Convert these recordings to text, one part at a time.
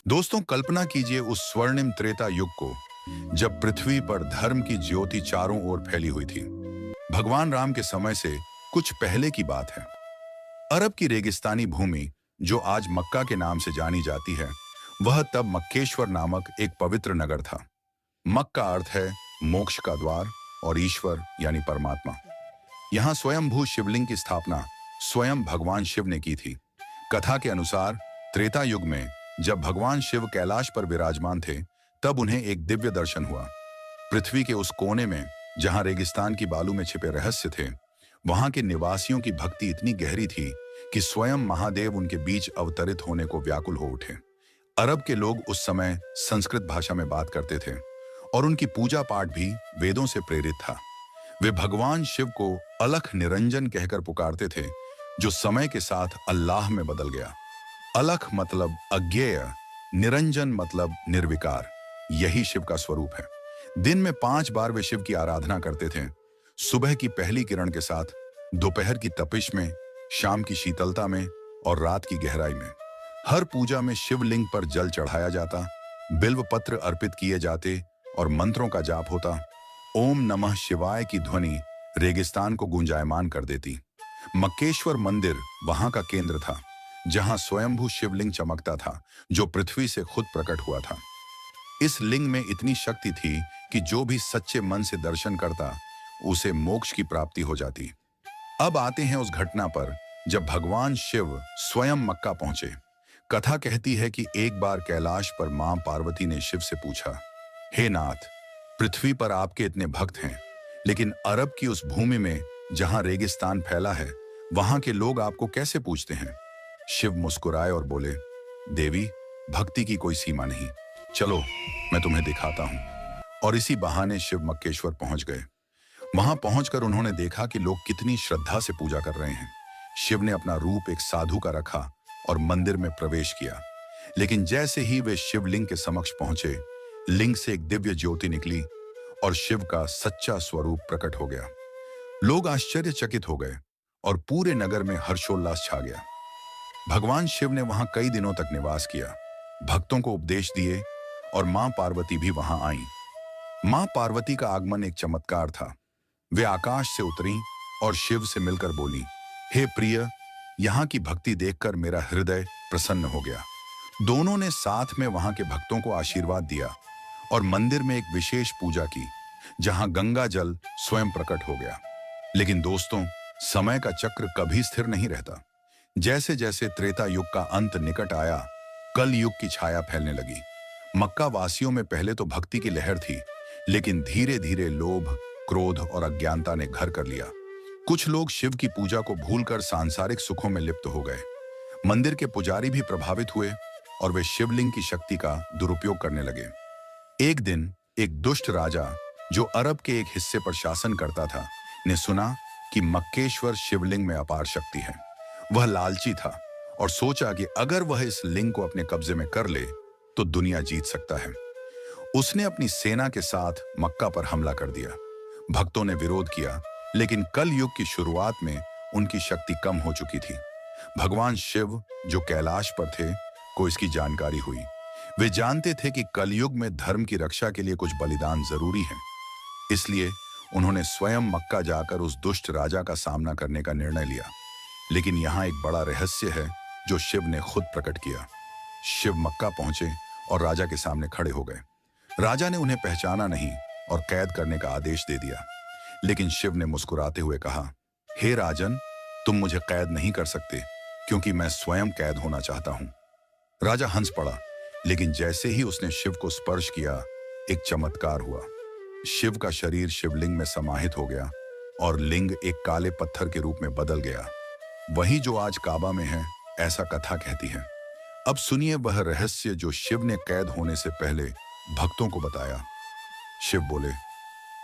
दोस्तों, कल्पना कीजिए उस स्वर्णिम त्रेता युग को, जब पृथ्वी पर धर्म की ज्योति चारों ओर फैली हुई थी। भगवान राम के समय से कुछ पहले की बात है। अरब की रेगिस्तानी भूमि, जो आज मक्का के नाम से जानी जाती है, वह तब मक्केश्वर नामक एक पवित्र नगर था। मक का अर्थ है मोक्ष का द्वार और ईश्वर यानी परमात्मा। यहाँ स्वयंभू शिवलिंग की स्थापना स्वयं भगवान शिव ने की थी। कथा के अनुसार त्रेता युग में जब भगवान शिव कैलाश पर विराजमान थे, तब उन्हें एक दिव्य दर्शन हुआ। पृथ्वी के उस कोने में जहां रेगिस्तान की बालू में छिपे रहस्य थे, वहां के निवासियों की भक्ति इतनी गहरी थी कि स्वयं महादेव उनके बीच अवतरित होने को व्याकुल हो उठे। अरब के लोग उस समय संस्कृत भाषा में बात करते थे और उनकी पूजा पाठ भी वेदों से प्रेरित था। वे भगवान शिव को अलख निरंजन कहकर पुकारते थे, जो समय के साथ अल्लाह में बदल गया। अलख मतलब अज्ञेय, निरंजन मतलब निर्विकार। यही शिव का स्वरूप है। दिन में 5 बार वे शिव की आराधना करते थे। सुबह की पहली किरण के साथ, दोपहर की तपिश में, शाम की शीतलता में और रात की गहराई में। हर पूजा में शिवलिंग पर जल चढ़ाया जाता, बिल्व पत्र अर्पित किए जाते और मंत्रों का जाप होता। ओम नमः शिवाय की ध्वनि रेगिस्तान को गुंजायमान कर देती। मक्केश्वर मंदिर वहां का केंद्र था, जहां स्वयंभू शिवलिंग चमकता था, जो पृथ्वी से खुद प्रकट हुआ था। इस लिंग में इतनी शक्ति थी कि जो भी सच्चे मन से दर्शन करता, उसे मोक्ष की प्राप्ति हो जाती। अब आते हैं उस घटना पर जब भगवान शिव स्वयं मक्का पहुंचे। कथा कहती है कि एक बार कैलाश पर मां पार्वती ने शिव से पूछा, हे नाथ, पृथ्वी पर आपके इतने भक्त हैं, लेकिन अरब की उस भूमि में जहां रेगिस्तान फैला है, वहां के लोग आपको कैसे पूजते हैं? शिव मुस्कुराए और बोले, देवी, भक्ति की कोई सीमा नहीं। चलो, मैं तुम्हें दिखाता हूं। और इसी बहाने शिव मक्केश्वर पहुंच गए। वहां पहुंचकर उन्होंने देखा कि लोग कितनी श्रद्धा से पूजा कर रहे हैं। शिव ने अपना रूप एक साधु का रखा और मंदिर में प्रवेश किया। लेकिन जैसे ही वे शिवलिंग के समक्ष पहुंचे, लिंग से एक दिव्य ज्योति निकली और शिव का सच्चा स्वरूप प्रकट हो गया। लोग आश्चर्यचकित हो गए और पूरे नगर में हर्षोल्लास छा गया। भगवान शिव ने वहां कई दिनों तक निवास किया, भक्तों को उपदेश दिए और मां पार्वती भी वहां आईं। मां पार्वती का आगमन एक चमत्कार था। वे आकाश से उतरी और शिव से मिलकर बोली, हे प्रिय, यहाँ की भक्ति देखकर मेरा हृदय प्रसन्न हो गया। दोनों ने साथ में वहां के भक्तों को आशीर्वाद दिया और मंदिर में एक विशेष पूजा की, जहां गंगा जल स्वयं प्रकट हो गया। लेकिन दोस्तों, समय का चक्र कभी स्थिर नहीं रहता। जैसे जैसे त्रेता युग का अंत निकट आया, कल युग की छाया फैलने लगी। मक्का वासियों में पहले तो भक्ति की लहर थी, लेकिन धीरे धीरे लोभ, क्रोध और अज्ञानता ने घर कर लिया। कुछ लोग शिव की पूजा को भूलकर सांसारिक सुखों में लिप्त हो गए। मंदिर के पुजारी भी प्रभावित हुए और वे शिवलिंग की शक्ति का दुरुपयोग करने लगे। एक दिन एक दुष्ट राजा, जो अरब के एक हिस्से पर शासन करता था, ने सुना कि मक्केश्वर शिवलिंग में अपार शक्ति है। वह लालची था और सोचा कि अगर वह इस लिंग को अपने कब्जे में कर ले तो दुनिया जीत सकता है। उसने अपनी सेना के साथ मक्का पर हमला कर दिया। भक्तों ने विरोध किया, लेकिन कल युग की शुरुआत में उनकी शक्ति कम हो चुकी थी। भगवान शिव, जो कैलाश पर थे, को इसकी जानकारी हुई। वे जानते थे कि कलयुग में धर्म की रक्षा के लिए कुछ बलिदान जरूरी है। इसलिए उन्होंने स्वयं मक्का जाकर उस दुष्ट राजा का सामना करने का निर्णय लिया। लेकिन यहाँ एक बड़ा रहस्य है जो शिव ने खुद प्रकट किया। शिव मक्का पहुंचे और राजा के सामने खड़े हो गए। राजा ने उन्हें पहचाना नहीं और कैद करने का आदेश दे दिया। लेकिन शिव ने मुस्कुराते हुए कहा, हे राजन, तुम मुझे कैद नहीं कर सकते, क्योंकि मैं स्वयं कैद होना चाहता हूं। राजा हंस पड़ा, लेकिन जैसे ही उसने शिव को स्पर्श किया, एक चमत्कार हुआ। शिव का शरीर शिवलिंग में समाहित हो गया और लिंग एक काले पत्थर के रूप में बदल गया। वही जो आज काबा में है, ऐसा कथा कहती है। अब सुनिए वह रहस्य जो शिव ने कैद होने से पहले भक्तों को बताया। शिव बोले,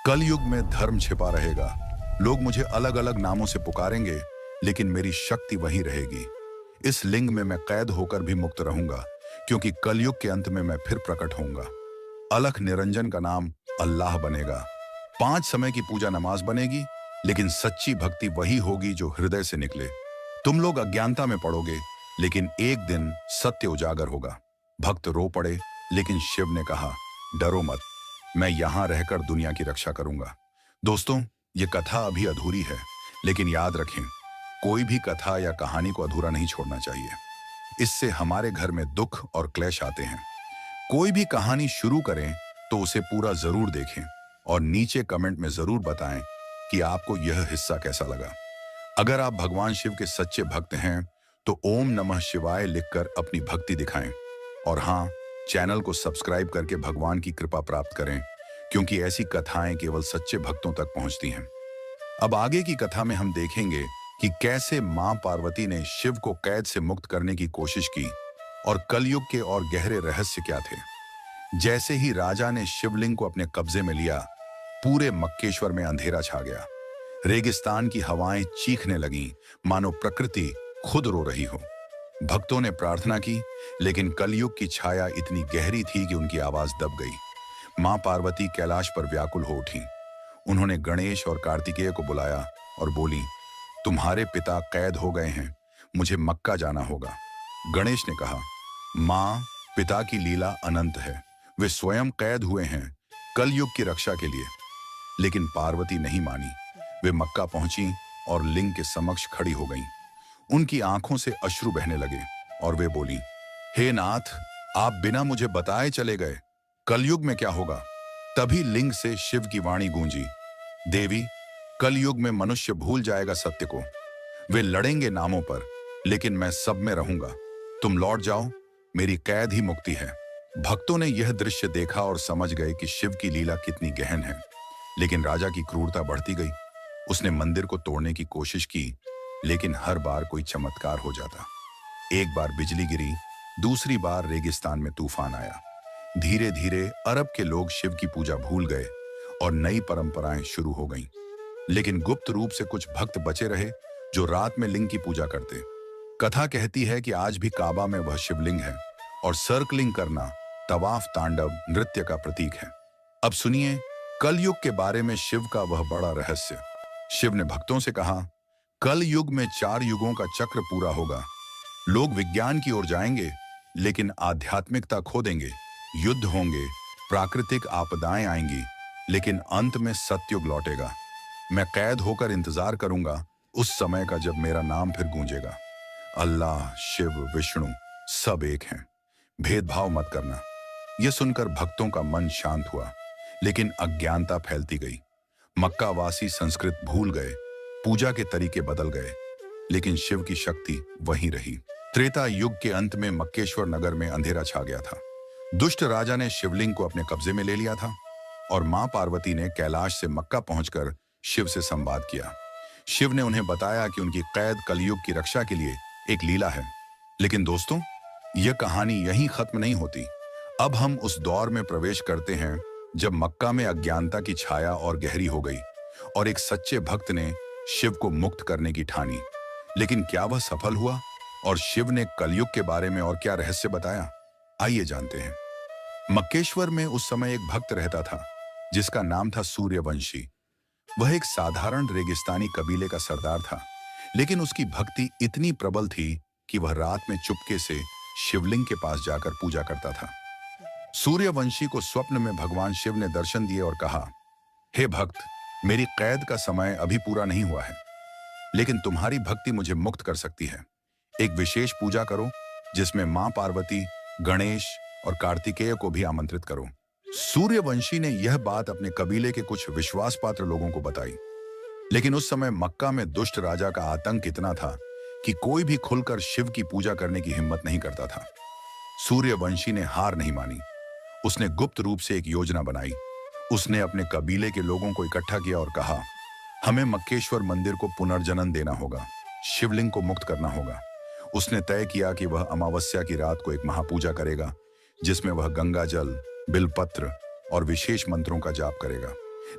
कल युग में धर्म छिपा रहेगा। लोग मुझे अलग अलग नामों से पुकारेंगे, लेकिन मेरी शक्ति वही रहेगी। इस लिंग में मैं कैद होकर भी मुक्त रहूंगा, क्योंकि कलयुग के अंत में मैं फिर प्रकट होऊंगा। अलख निरंजन का नाम अल्लाह बनेगा। 5 समय की पूजा नमाज बनेगी, लेकिन सच्ची भक्ति वही होगी जो हृदय से निकले। तुम लोग अज्ञानता में पड़ोगे, लेकिन एक दिन सत्य उजागर होगा। भक्त रो पड़े, लेकिन शिव ने कहा, डरो मत, मैं यहां रहकर दुनिया की रक्षा करूंगा। दोस्तों, ये कथा अभी अधूरी है, लेकिन याद रखें, कोई भी कथा या कहानी को अधूरा नहीं छोड़ना चाहिए। इससे हमारे घर में दुख और क्लेश आते हैं। कोई भी कहानी शुरू करें तो उसे पूरा जरूर देखें और नीचे कमेंट में जरूर बताएं कि आपको यह हिस्सा कैसा लगा। अगर आप भगवान शिव के सच्चे भक्त हैं तो ओम नमः शिवाय लिखकर अपनी भक्ति दिखाएं। और हाँ, चैनल को सब्सक्राइब करके भगवान की कृपा प्राप्त करें, क्योंकि ऐसी कथाएं केवल सच्चे भक्तों तक पहुंचती हैं। अब आगे की कथा में हम देखेंगे कि कैसे मां पार्वती ने शिव को कैद से मुक्त करने की कोशिश की और कलयुग के और गहरे रहस्य क्या थे। जैसे ही राजा ने शिवलिंग को अपने कब्जे में लिया, पूरे मक्केश्वर में अंधेरा छा गया। रेगिस्तान की हवाएं चीखने लगीं, मानो प्रकृति खुद रो रही हो। भक्तों ने प्रार्थना की, लेकिन कलयुग की छाया इतनी गहरी थी कि उनकी आवाज दब गई। मां पार्वती कैलाश पर व्याकुल हो उठी। उन्होंने गणेश और कार्तिकेय को बुलाया और बोली, तुम्हारे पिता कैद हो गए हैं, मुझे मक्का जाना होगा। गणेश ने कहा, मां, पिता की लीला अनंत है, वे स्वयं कैद हुए हैं कलयुग की रक्षा के लिए। लेकिन पार्वती नहीं मानी। वे मक्का पहुंची और लिंग के समक्ष खड़ी हो गईं। उनकी आंखों से अश्रु बहने लगे और वे बोली, हे नाथ, आप बिना मुझे बताए चले गए, कलयुग में क्या होगा? तभी लिंग से शिव की वाणी गूंजी, देवी, कलयुग में मनुष्य भूल जाएगा सत्य को। वे लड़ेंगे नामों पर, लेकिन मैं सब में रहूंगा। तुम लौट जाओ, मेरी कैद ही मुक्ति है। भक्तों ने यह दृश्य देखा और समझ गए कि शिव की लीला कितनी गहन है। लेकिन राजा की क्रूरता बढ़ती गई। उसने मंदिर को तोड़ने की कोशिश की, लेकिन हर बार कोई चमत्कार हो जाता। एक बार बिजली गिरी, दूसरी बार रेगिस्तान में तूफान आया। धीरे धीरे अरब के लोग शिव की पूजा भूल गए और नई परंपराएं शुरू हो गईं। लेकिन गुप्त रूप से कुछ भक्त बचे रहे जो रात में लिंग की पूजा करते। कथा कहती है कि आज भी काबा में वह शिवलिंग है और सर्कलिंग करना, तवाफ, तांडव नृत्य का प्रतीक है। अब सुनिए कलयुग के बारे में शिव का वह बड़ा रहस्य। शिव ने भक्तों से कहा, कल युग में 4 युगों का चक्र पूरा होगा। लोग विज्ञान की ओर जाएंगे, लेकिन आध्यात्मिकता खो देंगे। युद्ध होंगे, प्राकृतिक आपदाएं आएंगी, लेकिन अंत में सतयुग लौटेगा। मैं कैद होकर इंतजार करूंगा उस समय का जब मेरा नाम फिर गूंजेगा। अल्लाह, शिव, विष्णु सब एक हैं, भेदभाव मत करना। यह सुनकर भक्तों का मन शांत हुआ, लेकिन अज्ञानता फैलती गई। मक्का वासी संस्कृत भूल गए, पूजा के तरीके बदल गए, लेकिन शिव की शक्ति वहीं रही। त्रेता युग के अंत में मक्केश्वर नगर में अंधेरा छा गया था। दुष्ट राजा ने शिवलिंग को अपने कब्जे में ले लिया था और मां पार्वती ने कैलाश से मक्का पहुंचकर शिव से संवाद किया। शिव ने उन्हें बताया कि उनकी कैद कलयुग की रक्षा के लिए एक लीला है। लेकिन दोस्तों, यह कहानी यहीं खत्म नहीं होती। अब हम उस दौर में प्रवेश करते हैं जब मक्का में अज्ञानता की छाया और गहरी हो गई और एक सच्चे भक्त ने शिव को मुक्त करने की ठानी। लेकिन क्या वह सफल हुआ और शिव ने कलयुग के बारे में और क्या रहस्य बताया? आइए जानते हैं। मक्केश्वर में उस समय एक भक्त रहता था जिसका नाम था सूर्यवंशी। वह एक साधारण रेगिस्तानी कबीले का सरदार था, लेकिन उसकी भक्ति इतनी प्रबल थी कि वह रात में चुपके से शिवलिंग के पास जाकर पूजा करता था। सूर्यवंशी को स्वप्न में भगवान शिव ने दर्शन दिए और कहा, हे भक्त, मेरी कैद का समय अभी पूरा नहीं हुआ है, लेकिन तुम्हारी भक्ति मुझे मुक्त कर सकती है। एक विशेष पूजा करो जिसमें मां पार्वती, गणेश और कार्तिकेय को भी आमंत्रित करो। सूर्यवंशी ने यह बात अपने कबीले के कुछ विश्वास पात्र लोगों को बताई। लेकिन उस समय मक्का में दुष्ट राजा का आतंक इतना था कि कोई भी खुलकर शिव की पूजा करने की हिम्मत नहीं करता था। सूर्यवंशी ने हार नहीं मानी। उसने गुप्त रूप से एक योजना बनाई। उसने अपने कबीले के लोगों को इकट्ठा किया और कहा, हमें मक्केश्वर मंदिर को पुनर्जन्म देना होगा, शिवलिंग को मुक्त करना होगा। उसने तय किया कि वह अमावस्या की रात को एक महापूजा करेगा, जिसमें वह गंगा जल, बिलपत्र और विशेष मंत्रों का जाप करेगा।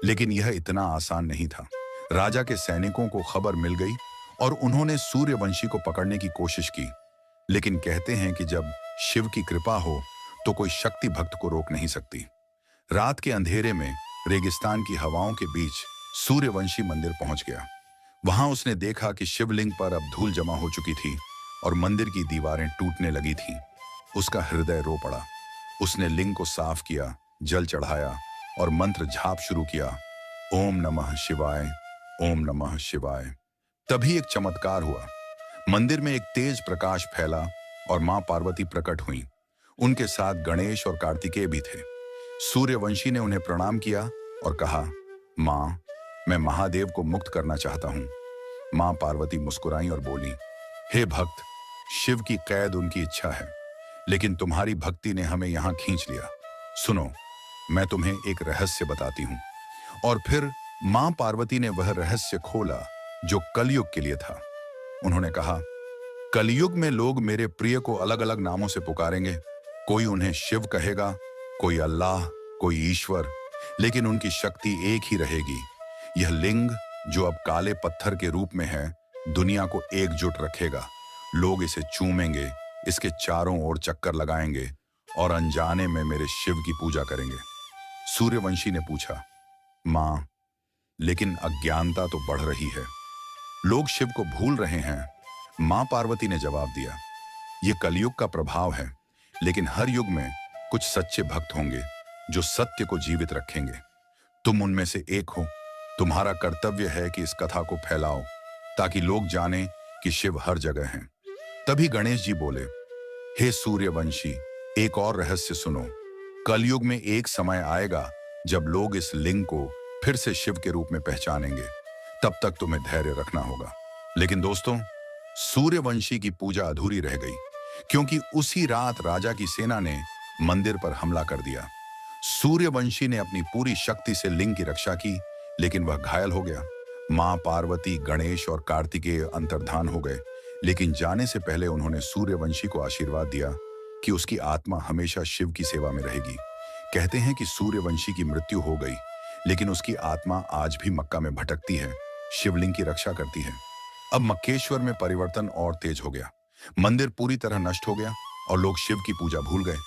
लेकिन यह इतना आसान नहीं था। राजा के सैनिकों को खबर मिल गई और उन्होंने सूर्यवंशी को पकड़ने की कोशिश की। लेकिन कहते हैं कि जब शिव की कृपा हो तो कोई शक्ति भक्त को रोक नहीं सकती। रात के अंधेरे में रेगिस्तान की हवाओं के बीच सूर्यवंशी मंदिर पहुंच गया। वहां उसने देखा कि शिवलिंग पर अब धूल जमा हो चुकी थी और मंदिर की दीवारें टूटने लगी थीं। उसका हृदय रो पड़ा। उसने लिंग को साफ किया, जल चढ़ाया और मंत्र जाप शुरू किया, ओम नमः शिवाय, ओम नमः शिवाय। तभी एक चमत्कार हुआ। मंदिर में एक तेज प्रकाश फैला और मां पार्वती प्रकट हुई। उनके साथ गणेश और कार्तिकेय भी थे। सूर्यवंशी ने उन्हें प्रणाम किया और कहा, मां, मैं महादेव को मुक्त करना चाहता हूं। मां पार्वती मुस्कुराई और बोली, हे भक्त, शिव की कैद उनकी इच्छा है, लेकिन तुम्हारी भक्ति ने हमें यहां खींच लिया। सुनो, मैं तुम्हें एक रहस्य बताती हूं। और फिर मां पार्वती ने वह रहस्य खोला जो कलयुग के लिए था। उन्होंने कहा, कलयुग में लोग मेरे प्रिय को अलग अलग नामों से पुकारेंगे। कोई उन्हें शिव कहेगा, कोई अल्लाह, कोई ईश्वर, लेकिन उनकी शक्ति एक ही रहेगी। यह लिंग जो अब काले पत्थर के रूप में है, दुनिया को एकजुट रखेगा। लोग इसे चूमेंगे, इसके चारों ओर चक्कर लगाएंगे और अनजाने में मेरे शिव की पूजा करेंगे। सूर्यवंशी ने पूछा, मां, लेकिन अज्ञानता तो बढ़ रही है, लोग शिव को भूल रहे हैं। मां पार्वती ने जवाब दिया, यह कलयुग का प्रभाव है, लेकिन हर युग में कुछ सच्चे भक्त होंगे जो सत्य को जीवित रखेंगे। तुम उनमें से एक हो। तुम्हारा कर्तव्य है कि इस कथा को फैलाओ ताकि लोग जानें कि शिव हर जगह हैं। तभी गणेश जी बोले, हे सूर्यवंशी, एक और रहस्य सुनो। कलयुग में एक समय आएगा जब लोग इस लिंग को फिर से शिव के रूप में पहचानेंगे। तब तक तुम्हें धैर्य रखना होगा। लेकिन दोस्तों, सूर्यवंशी की पूजा अधूरी रह गई, क्योंकि उसी रात राजा की सेना ने मंदिर पर हमला कर दिया। सूर्यवंशी ने अपनी पूरी शक्ति से लिंग की रक्षा की, लेकिन वह घायल हो गया। मां पार्वती, गणेश और कार्तिकेय अंतर्धान हो गए, लेकिन जाने से पहले उन्होंने सूर्यवंशी को आशीर्वाद दिया कि उसकी आत्मा हमेशा शिव की सेवा में रहेगी। कहते हैं कि सूर्यवंशी की मृत्यु हो गई, लेकिन उसकी आत्मा आज भी मक्का में भटकती है, शिवलिंग की रक्षा करती है। अब मक्केश्वर में परिवर्तन और तेज हो गया। मंदिर पूरी तरह नष्ट हो गया और लोग शिव की पूजा भूल गए,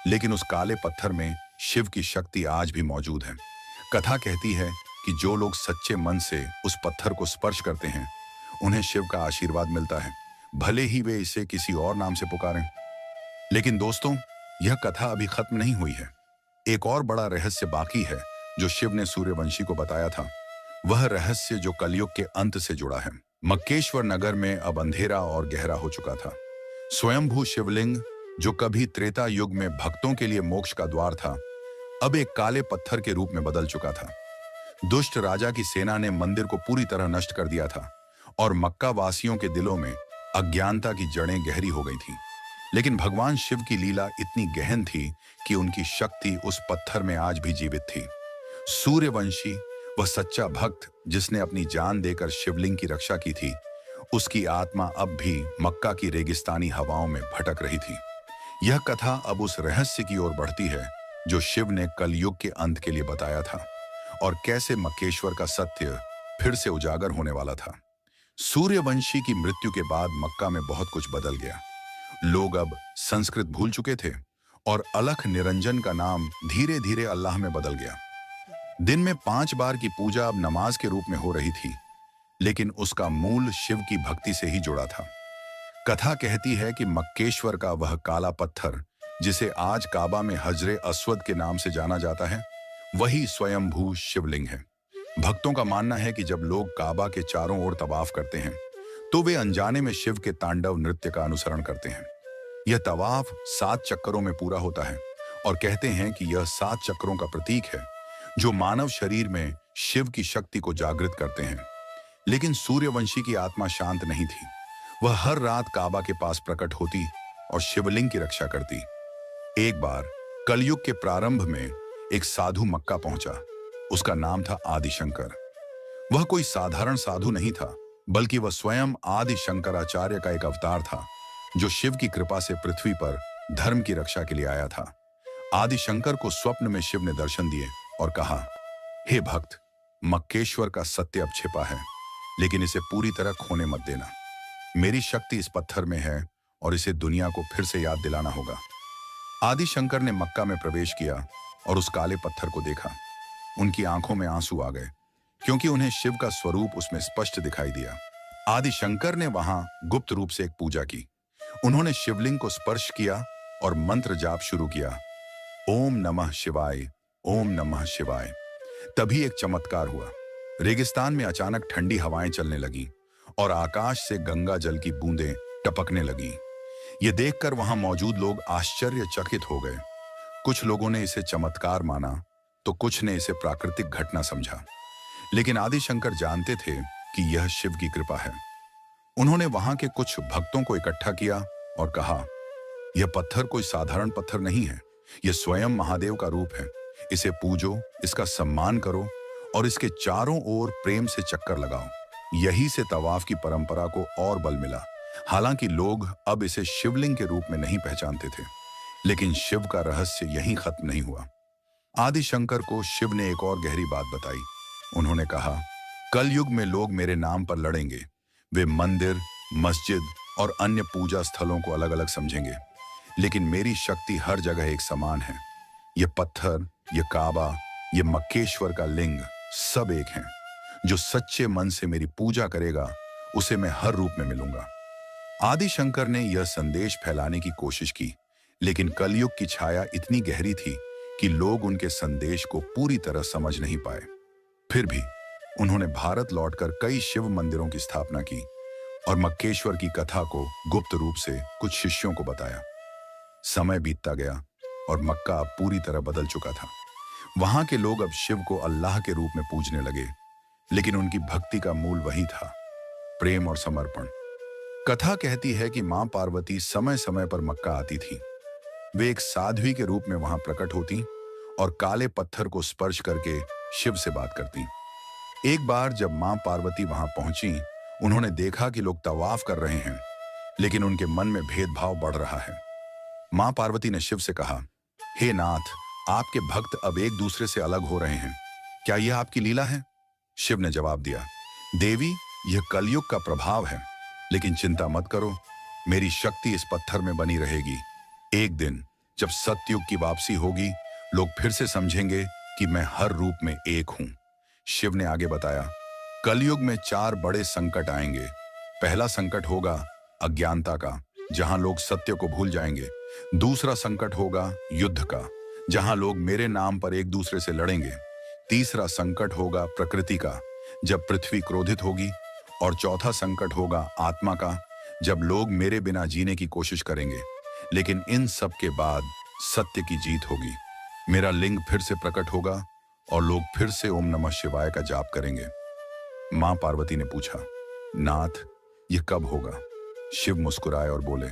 लेकिन उस काले पत्थर में शिव की शक्ति आज भी मौजूद है। कथा कहती है कि जो लोग सच्चे मन से उस पत्थर को स्पर्श करते हैं, उन्हें शिव का आशीर्वाद मिलता है, भले ही वे इसे किसी और नाम से पुकारें। लेकिन दोस्तों, यह कथा अभी खत्म नहीं हुई है। एक और बड़ा रहस्य बाकी है जो शिव ने सूर्यवंशी को बताया था। वह रहस्य जो कलयुग के अंत से जुड़ा है। मक्केश्वर नगर में अब अंधेरा और गहरा हो चुका था। स्वयंभू शिवलिंग, जो कभी त्रेता युग में भक्तों के लिए मोक्ष का द्वार था, अब एक काले पत्थर के रूप में बदल चुका था। दुष्ट राजा की सेना ने मंदिर को पूरी तरह नष्ट कर दिया था और मक्का वासियों के दिलों में अज्ञानता की जड़ें गहरी हो गई थीं। लेकिन भगवान शिव की लीला इतनी गहन थी कि उनकी शक्ति उस पत्थर में आज भी जीवित थी। सूर्यवंशी, वह सच्चा भक्त जिसने अपनी जान देकर शिवलिंग की रक्षा की थी, उसकी आत्मा अब भी मक्का की रेगिस्तानी हवाओं में भटक रही थी। यह कथा अब उस रहस्य की ओर बढ़ती है जो शिव ने कलयुग के अंत के लिए बताया था, और कैसे मक्केश्वर का सत्य फिर से उजागर होने वाला था। सूर्यवंशी की मृत्यु के बाद मक्का में बहुत कुछ बदल गया। लोग अब संस्कृत भूल चुके थे और अलख निरंजन का नाम धीरे धीरे अल्लाह में बदल गया। दिन में 5 बार की पूजा अब नमाज के रूप में हो रही थी, लेकिन उसका मूल शिव की भक्ति से ही जुड़ा था। कथा कहती है कि मक्केश्वर का वह काला पत्थर, जिसे आज काबा में हजरे अस्वद के नाम से जाना जाता है, वही स्वयंभू शिवलिंग है। भक्तों का मानना है कि जब लोग काबा के चारों ओर तवाफ करते हैं, तो वे अनजाने में शिव के तांडव नृत्य का अनुसरण करते हैं। यह तवाफ 7 चक्करों में पूरा होता है और कहते हैं कि यह 7 चक्रों का प्रतीक है जो मानव शरीर में शिव की शक्ति को जागृत करते हैं। लेकिन सूर्यवंशी की आत्मा शांत नहीं थी। वह हर रात काबा के पास प्रकट होती और शिवलिंग की रक्षा करती। एक बार कलयुग के प्रारंभ में एक साधु मक्का पहुंचा। उसका नाम था आदि शंकर। वह कोई साधारण साधु नहीं था, बल्कि वह स्वयं आदि शंकराचार्य का एक अवतार था, जो शिव की कृपा से पृथ्वी पर धर्म की रक्षा के लिए आया था। आदि शंकर को स्वप्न में शिव ने दर्शन दिए और कहा, हे भक्त, मक्केश्वर का सत्य अब छिपा है, लेकिन इसे पूरी तरह खोने मत देना। मेरी शक्ति इस पत्थर में है और इसे दुनिया को फिर से याद दिलाना होगा। आदि शंकर ने मक्का में प्रवेश किया और उस काले पत्थर को देखा। उनकी आंखों में आंसू आ गए, क्योंकि उन्हें शिव का स्वरूप उसमें स्पष्ट दिखाई दिया। आदि शंकर ने वहां गुप्त रूप से एक पूजा की। उन्होंने शिवलिंग को स्पर्श किया और मंत्र जाप शुरू किया, ओम नमः शिवाय, ओम नमः शिवाय। तभी एक चमत्कार हुआ। रेगिस्तान में अचानक ठंडी हवाएं चलने लगी और आकाश से गंगा जल की बूंदें टपकने लगी। ये देखकर वहां मौजूद लोग आश्चर्यचकित हो गए। कुछ लोगों ने इसे चमत्कार माना तो कुछ ने इसे प्राकृतिक घटना समझा, लेकिन आदि शंकर जानते थे कि यह शिव की कृपा है। उन्होंने वहां के कुछ भक्तों को इकट्ठा किया और कहा, यह पत्थर कोई साधारण पत्थर नहीं है, यह स्वयं महादेव का रूप है। इसे पूजो, इसका सम्मान करो और इसके चारों ओर प्रेम से चक्कर लगाओ। यही से तवाफ की परंपरा को और बल मिला। हालांकि लोग अब इसे शिवलिंग के रूप में नहीं पहचानते थे, लेकिन शिव का रहस्य यहीं खत्म नहीं हुआ। आदि शंकर को शिव ने एक और गहरी बात बताई। उन्होंने कहा, कलयुग में लोग मेरे नाम पर लड़ेंगे। वे मंदिर, मस्जिद और अन्य पूजा स्थलों को अलग अलग समझेंगे, लेकिन मेरी शक्ति हर जगह एक समान है। ये पत्थर, ये काबा, ये मक्केश्वर का लिंग सब एक हैं। जो सच्चे मन से मेरी पूजा करेगा उसे मैं हर रूप में मिलूंगा। आदि शंकर ने यह संदेश फैलाने की कोशिश की, लेकिन कलयुग की छाया इतनी गहरी थी कि लोग उनके संदेश को पूरी तरह समझ नहीं पाए। फिर भी उन्होंने भारत लौटकर कई शिव मंदिरों की स्थापना की और मक्केश्वर की कथा को गुप्त रूप से कुछ शिष्यों को बताया। समय बीतता गया और मक्का अब पूरी तरह बदल चुका था। वहां के लोग अब शिव को अल्लाह के रूप में पूजने लगे, लेकिन उनकी भक्ति का मूल वही था, प्रेम और समर्पण। कथा कहती है कि मां पार्वती समय समय पर मक्का आती थी। वे एक साध्वी के रूप में वहां प्रकट होती और काले पत्थर को स्पर्श करके शिव से बात करती। एक बार जब मां पार्वती वहां पहुंची, उन्होंने देखा कि लोग तवाफ कर रहे हैं, लेकिन उनके मन में भेदभाव बढ़ रहा है। मां पार्वती ने शिव से कहा, हे नाथ, आपके भक्त अब एक दूसरे से अलग हो रहे हैं, क्या यह आपकी लीला है? शिव ने जवाब दिया, देवी, यह कलयुग का प्रभाव है, लेकिन चिंता मत करो, मेरी शक्ति इस पत्थर में बनी रहेगी। एक दिन जब सतयुग की वापसी होगी, लोग फिर से समझेंगे कि मैं हर रूप में एक हूं। शिव ने आगे बताया, कलयुग में 4 बड़े संकट आएंगे। पहला संकट होगा अज्ञानता का, जहां लोग सत्य को भूल जाएंगे। दूसरा संकट होगा युद्ध का, जहां लोग मेरे नाम पर एक दूसरे से लड़ेंगे। तीसरा संकट होगा प्रकृति का, जब पृथ्वी क्रोधित होगी। और चौथा संकट होगा आत्मा का, जब लोग मेरे बिना जीने की कोशिश करेंगे। लेकिन इन सब के बाद सत्य की जीत होगी। मेरा लिंग फिर से प्रकट होगा और लोग फिर से ओम नमः शिवाय का जाप करेंगे। मां पार्वती ने पूछा, नाथ, यह कब होगा? शिव मुस्कुराए और बोले,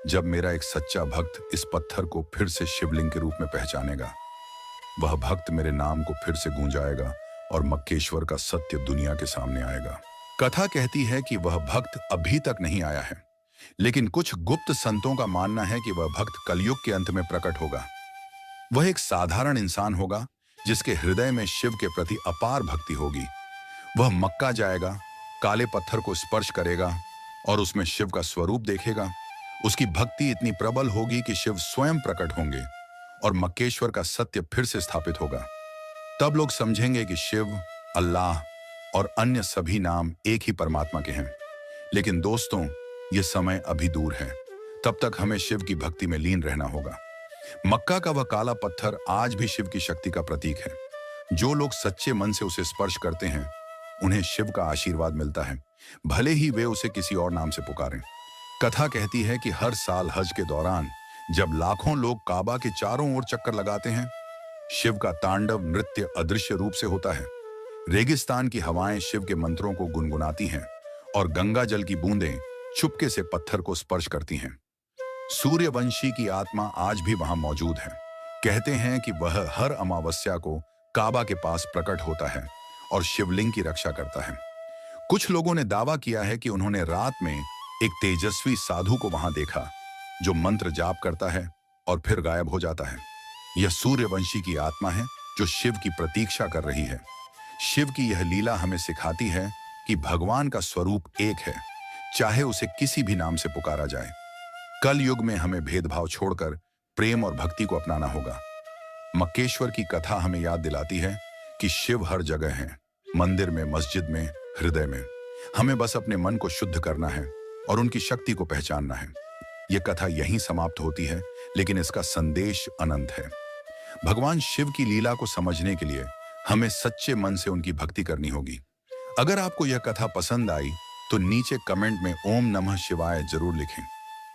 जब मेरा एक सच्चा भक्त इस पत्थर को फिर से शिवलिंग के रूप में पहचानेगा। वह भक्त मेरे नाम को फिर से गूंजाएगा और मक्केश्वर का सत्य दुनिया के सामने आएगा। कथा कहती है कि वह भक्त अभी तक नहीं आया है, लेकिन कुछ गुप्त संतों का मानना है कि वह भक्त कलयुग के अंत में प्रकट होगा। वह एक साधारण इंसान होगा जिसके हृदय में शिव के प्रति अपार भक्ति होगी। वह मक्का जाएगा, काले पत्थर को स्पर्श करेगा और उसमें शिव का स्वरूप देखेगा। उसकी भक्ति इतनी प्रबल होगी कि शिव स्वयं प्रकट होंगे और मक्केश्वर का सत्य फिर से स्थापित होगा। तब लोग समझेंगे कि शिव, अल्लाह और अन्य सभी नाम एक ही परमात्मा के हैं। लेकिन दोस्तों, यह समय अभी दूर है। तब तक हमें शिव की भक्ति में लीन रहना होगा। मक्का का वह काला पत्थर आज भी शिव की शक्ति का प्रतीक है। जो लोग सच्चे मन से उसे स्पर्श करते हैं, उन्हें शिव का आशीर्वाद मिलता है, भले ही वे उसे किसी और नाम से पुकारें। कथा कहती है कि हर साल हज के दौरान जब लाखों लोग काबा के चारों ओर चक्कर लगाते हैं, शिव का तांडव नृत्य अदृश्य रूप से होता है। रेगिस्तान की हवाएं शिव के मंत्रों को गुनगुनाती हैं और गंगा जल की बूंदें चुपके से पत्थर को स्पर्श करती हैं। सूर्यवंशी की आत्मा आज भी वहां मौजूद है। कहते हैं कि वह हर अमावस्या को काबा के पास प्रकट होता है और शिवलिंग की रक्षा करता है। कुछ लोगों ने दावा किया है कि उन्होंने रात में एक तेजस्वी साधु को वहां देखा, जो मंत्र जाप करता है और फिर गायब हो जाता है। यह सूर्यवंशी की आत्मा है जो शिव की प्रतीक्षा कर रही है। शिव की यह लीला हमें सिखाती है कि भगवान का स्वरूप एक है, चाहे उसे किसी भी नाम से पुकारा जाए। कल युग में हमें भेदभाव छोड़कर प्रेम और भक्ति को अपनाना होगा। मक्केश्वर की कथा हमें याद दिलाती है कि शिव हर जगह है, मंदिर में, मस्जिद में, हृदय में। हमें बस अपने मन को शुद्ध करना है और उनकी शक्ति को पहचानना है। यह कथा यहीं समाप्त होती है, लेकिन इसका संदेश अनंत है। भगवान शिव की लीला को समझने के लिए हमें सच्चे मन से उनकी भक्ति करनी होगी। अगर आपको यह कथा पसंद आई तो नीचे कमेंट में ओम नमः शिवाय जरूर लिखें।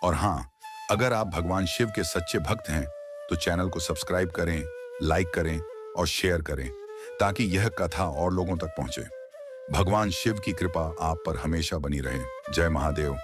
और हाँ, अगर आप भगवान शिव के सच्चे भक्त हैं तो चैनल को सब्सक्राइब करें, लाइक करें और शेयर करें ताकि यह कथा और लोगों तक पहुंचे। भगवान शिव की कृपा आप पर हमेशा बनी रहे। जय महादेव।